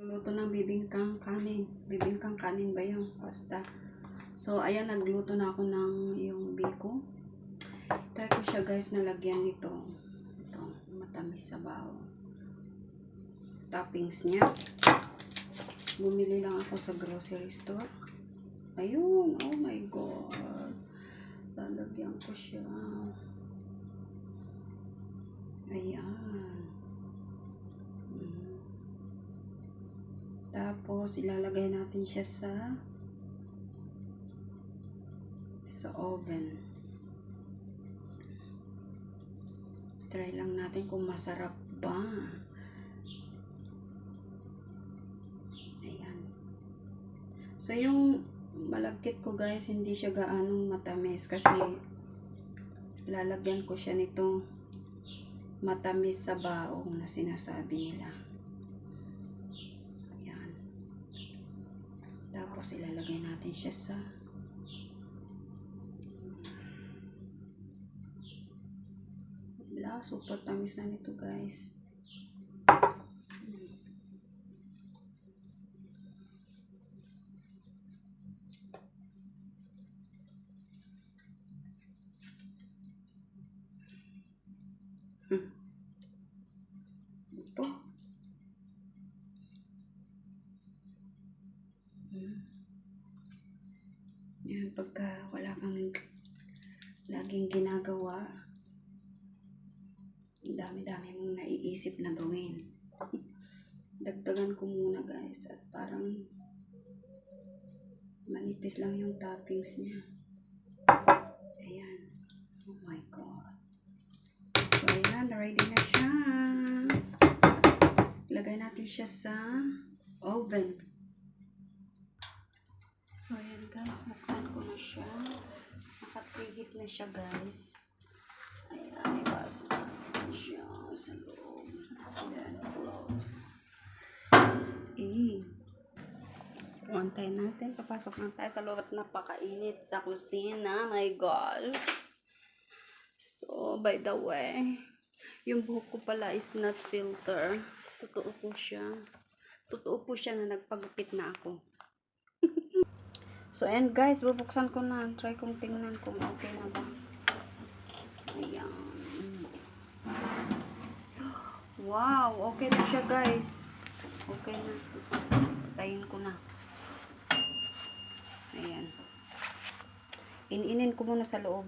Luto ng bibingkang kanin. Bibingkang kanin ba yun? Basta. So, ayan, nagluto na ako ng yung biko. Try ko siya guys na lagyan nito. Ito, matamis sabaw. Toppings niya. Bumili lang ako sa grocery store. Ayun, oh my god. Lalagyan ko siya. Ayan. Tapos, ilalagay natin siya sa oven. Try lang natin kung masarap ba. Ayan. So, yung malagkit ko guys, hindi siya gaanong matamis kasi lalagyan ko siya nito matamis sa baong na sinasabi nila. Tapos ilalagay natin siya sa super tamis na nito guys. Ito. Yan, pagka wala kang laging ginagawa, dami-dami mong naiisip na gawin. Dagdagan ko muna guys at parang manipis lang yung toppings niya. Ayan. Oh my god. So ayan, ready na siya. Ilagay natin siya sa oven. So ayan guys, buksan ko na siya. Nakapihit na siya guys. Ayan, ibasan ko siya sa loob. Then close. So, antayin natin. Papasok na tayo sa loob at napakainit sa kusina. My God. So, by the way, yung buhok ko pala is not filter. Totoo po siya. Totoo po siya na nagpagupit na ako. So, and guys, bubuksan ko na. Try kong tingnan kung okay na ba. Ayan. Wow, okay na siya guys. Okay na. Patayin ko na. Ayan. Ininin ko muna sa loob.